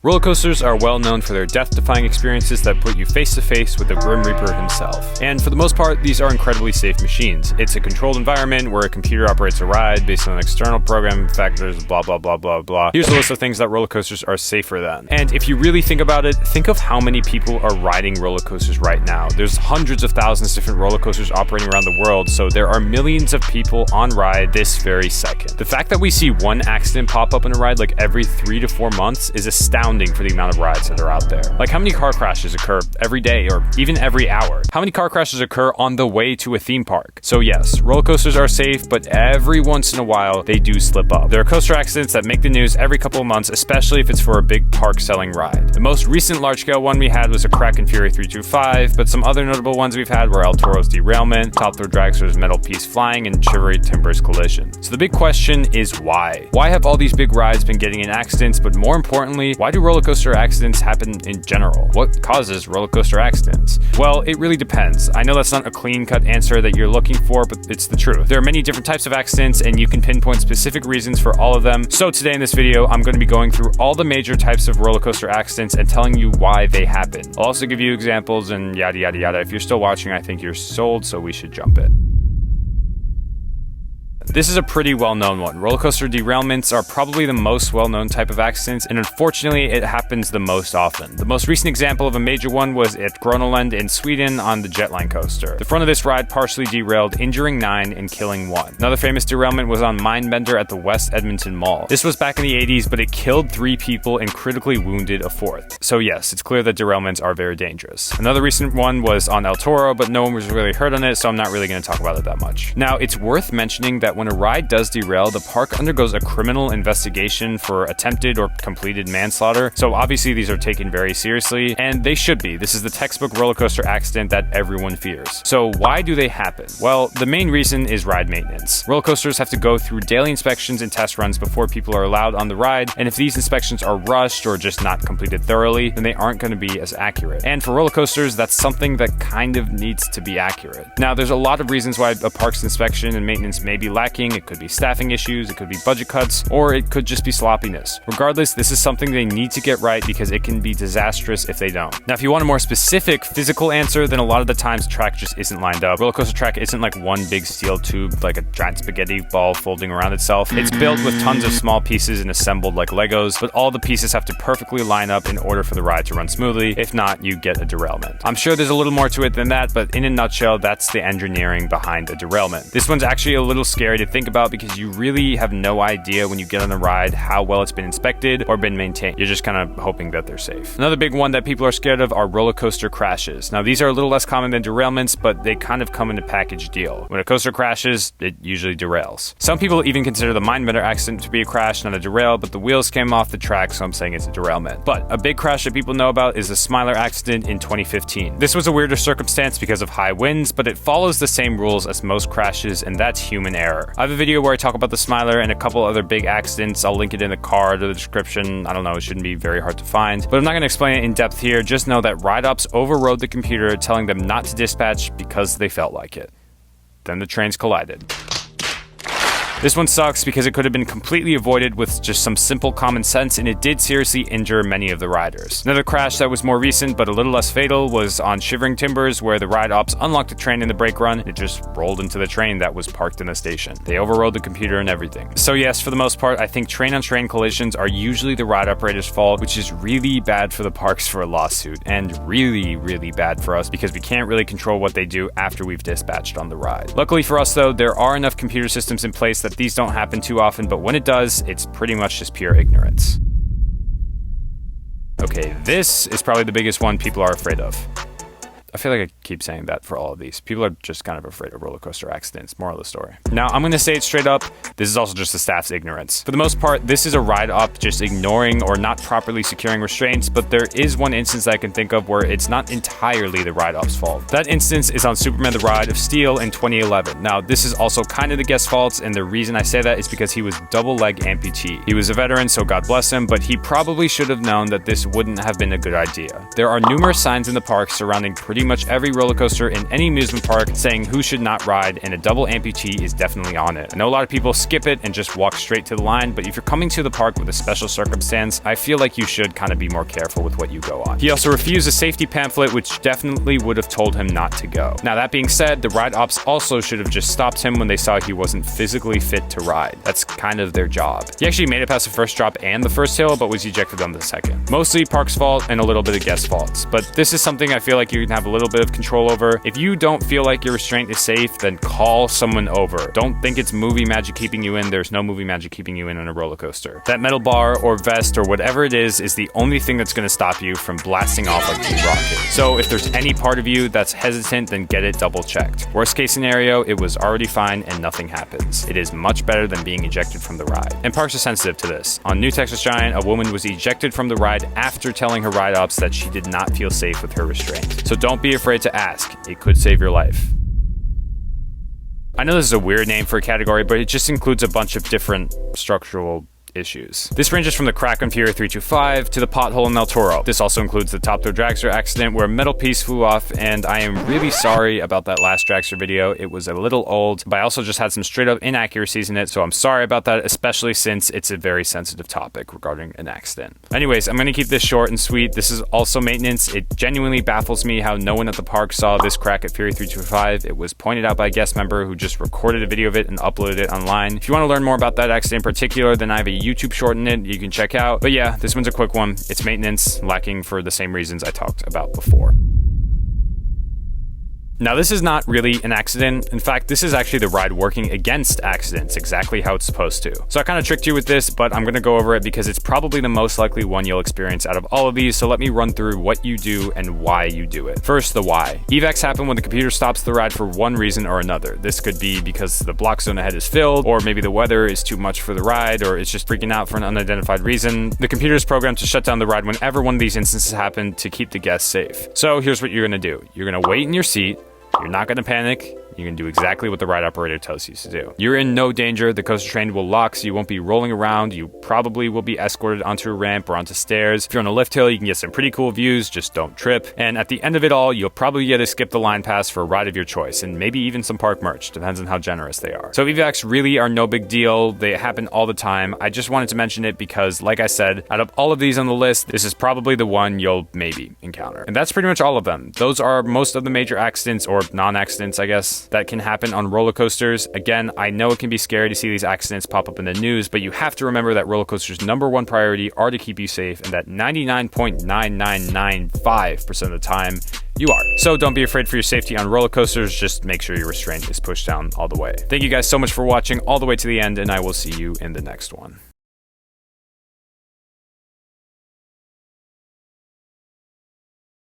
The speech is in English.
Roller coasters are well known for their death-defying experiences that put you face-to-face with the Grim Reaper himself. And for the most part, these are incredibly safe machines. It's a controlled environment where a computer operates a ride based on external programming factors, blah, blah, blah, blah, blah. Here's a list of things that roller coasters are safer than. And if you really think about it, think of how many people are riding roller coasters right now. There's hundreds of thousands of different roller coasters operating around the world, so there are millions of people on ride this very second. The fact that we see one accident pop up in a ride like every 3 to 4 months is astounding for the amount of rides that are out there. Like, how many car crashes occur every day or even every hour? How many car crashes occur on the way to a theme park? So yes, roller coasters are safe, but every once in a while they do slip up. There are coaster accidents that make the news every couple of months, especially if it's for a big park selling ride. The most recent large-scale one we had was a Crack and Fury 325, but some other notable ones we've had were El Toro's Derailment, Top Throw Dragster's Metal Piece Flying, and Shivery Timbers Collision. So the big question is why? Why have all these big rides been getting in accidents, but more importantly, why do roller coaster accidents happen in general? What causes roller coaster accidents? Well, it really depends. I know that's not a clean-cut answer that you're looking for, but it's the truth. There are many different types of accidents, and you can pinpoint specific reasons for all of them. So today in this video, I'm going to be going through all the major types of roller coaster accidents and telling you why they happen. I'll also give you examples and yada yada yada. If you're still watching, I think you're sold, so we should jump it. This is a pretty well-known one. Roller coaster derailments are probably the most well-known type of accidents, and unfortunately, it happens the most often. The most recent example of a major one was at Gröna Lund in Sweden on the Jetline coaster. The front of this ride partially derailed, injuring 9 and killing 1. Another famous derailment was on Mindbender at the West Edmonton Mall. This was back in the 80s, but it killed 3 people and critically wounded a 4th. So yes, it's clear that derailments are very dangerous. Another recent one was on El Toro, but no one was really hurt on it, so I'm not really going to talk about it that much. Now, it's worth mentioning that when a ride does derail, the park undergoes a criminal investigation for attempted or completed manslaughter, so obviously these are taken very seriously, and they should be. This is the textbook roller coaster accident that everyone fears. So why do they happen? Well, the main reason is ride maintenance. Roller coasters have to go through daily inspections and test runs before people are allowed on the ride, and if these inspections are rushed or just not completed thoroughly, then they aren't going to be as accurate. And for roller coasters, that's something that kind of needs to be accurate. Now, there's a lot of reasons why a park's inspection and maintenance may be lacking. It could be staffing issues, it could be budget cuts, or it could just be sloppiness. Regardless, this is something they need to get right because it can be disastrous if they don't. Now, if you want a more specific physical answer, then a lot of the times the track just isn't lined up. Roller coaster track isn't like one big steel tube, like a giant spaghetti ball folding around itself. It's built with tons of small pieces and assembled like Legos, but all the pieces have to perfectly line up in order for the ride to run smoothly. If not, you get a derailment. I'm sure there's a little more to it than that, but in a nutshell, that's the engineering behind a derailment. This one's actually a little scary to think about because you really have no idea when you get on the ride how well it's been inspected or been maintained. You're just kind of hoping that they're safe. Another big one that people are scared of are roller coaster crashes. Now, these are a little less common than derailments, but they kind of come in a package deal. When a coaster crashes, it usually derails. Some people even consider the Mindbender accident to be a crash, not a derail, but the wheels came off the track, so I'm saying it's a derailment. But a big crash that people know about is the Smiler accident in 2015. This was a weirder circumstance because of high winds, but it follows the same rules as most crashes, and that's human error. I have a video where I talk about the Smiler and a couple other big accidents. I'll link it in the card or the description. I don't know, it shouldn't be very hard to find, but I'm not going to explain it in depth here. Just know that ride ops overrode the computer, telling them not to dispatch because they felt like it. Then the trains collided. This one sucks because it could have been completely avoided with just some simple common sense, and it did seriously injure many of the riders. Another crash that was more recent but a little less fatal was on Shivering Timbers, where the ride ops unlocked the train in the brake run. It just rolled into the train that was parked in the station. They overrode the computer and everything. So yes, for the most part, I think train-on-train collisions are usually the ride operator's fault, which is really bad for the parks for a lawsuit, and really, really bad for us because we can't really control what they do after we've dispatched on the ride. Luckily for us though, there are enough computer systems in place that these don't happen too often, but when it does, it's pretty much just pure ignorance. Okay, this is probably the biggest one people are afraid of. I feel like I keep saying that for all of these. People are just kind of afraid of roller coaster accidents. Moral of the story. Now, I'm going to say it straight up. This is also just the staff's ignorance. For the most part, this is a ride op just ignoring or not properly securing restraints, but there is one instance I can think of where it's not entirely the ride op's fault. That instance is on Superman the Ride of Steel in 2011. Now, this is also kind of the guest's fault, and the reason I say that is because he was double leg amputee. He was a veteran, so God bless him, but he probably should have known that this wouldn't have been a good idea. There are numerous signs in the park surrounding pretty much every roller coaster in any amusement park saying who should not ride, and a double amputee is definitely on it. I know a lot of people skip it and just walk straight to the line, but if you're coming to the park with a special circumstance, I feel like you should kind of be more careful with what you go on. He also refused a safety pamphlet, which definitely would have told him not to go. Now, that being said, the ride ops also should have just stopped him when they saw he wasn't physically fit to ride. That's kind of their job. He actually made it past the first drop and the first hill, but was ejected on the second. Mostly park's fault and a little bit of guest faults, but this is something I feel like you can have a little bit of control over. If you don't feel like your restraint is safe, then call someone over. Don't think it's movie magic keeping you in. There's no movie magic keeping you in on a roller coaster. That metal bar or vest or whatever it is the only thing that's going to stop you from blasting off like a rocket. So if there's any part of you that's hesitant, then get it double checked. Worst case scenario, it was already fine and nothing happens. It is much better than being ejected from the ride. And parks are sensitive to this. On New Texas Giant, a woman was ejected from the ride after telling her ride ops that she did not feel safe with her restraint. So don't be afraid to ask. It could save your life. I know this is a weird name for a category, but it just includes a bunch of different structural issues. This ranges from the crack on Pier 325 to the pothole in El Toro. This also includes the top throw dragster accident where a metal piece flew off, and I am really sorry about that last dragster video. It was a little old, but I also just had some straight up inaccuracies in it, so I'm sorry about that, especially since it's a very sensitive topic regarding an accident. Anyways, I'm going to keep this short and sweet. This is also maintenance. It genuinely baffles me how no one at the park saw this crack at Pier 325. It was pointed out by a guest member who just recorded a video of it and uploaded it online. If you want to learn more about that accident in particular, then I have a YouTube short in it you can check out. But yeah, this one's a quick one. It's maintenance, lacking for the same reasons I talked about before. Now, this is not really an accident. In fact, this is actually the ride working against accidents, exactly how it's supposed to. So I kind of tricked you with this, but I'm going to go over it because it's probably the most likely one you'll experience out of all of these. So let me run through what you do and why you do it. First, the why. Evex happen when the computer stops the ride for one reason or another. This could be because the block zone ahead is filled, or maybe the weather is too much for the ride, or it's just freaking out for an unidentified reason. The computer is programmed to shut down the ride whenever one of these instances happen to keep the guests safe. So here's what you're going to do. You're going to wait in your seat. You're not going to panic. You can do exactly what the ride operator tells you to do. You're in no danger. The coaster train will lock, so you won't be rolling around. You probably will be escorted onto a ramp or onto stairs. If you're on a lift hill, you can get some pretty cool views. Just don't trip. And at the end of it all, you'll probably get to skip the line pass for a ride of your choice, and maybe even some park merch. Depends on how generous they are. So Evex really are no big deal. They happen all the time. I just wanted to mention it because, like I said, out of all of these on the list, this is probably the one you'll maybe encounter. And that's pretty much all of them. Those are most of the major accidents, or non-accidents, I guess, that can happen on roller coasters. Again, I know it can be scary to see these accidents pop up in the news, but you have to remember that roller coasters' number one priority are to keep you safe, and that 99.9995% of the time, you are. So don't be afraid for your safety on roller coasters. Just make sure your restraint is pushed down all the way. Thank you guys so much for watching all the way to the end, and I will see you in the next one.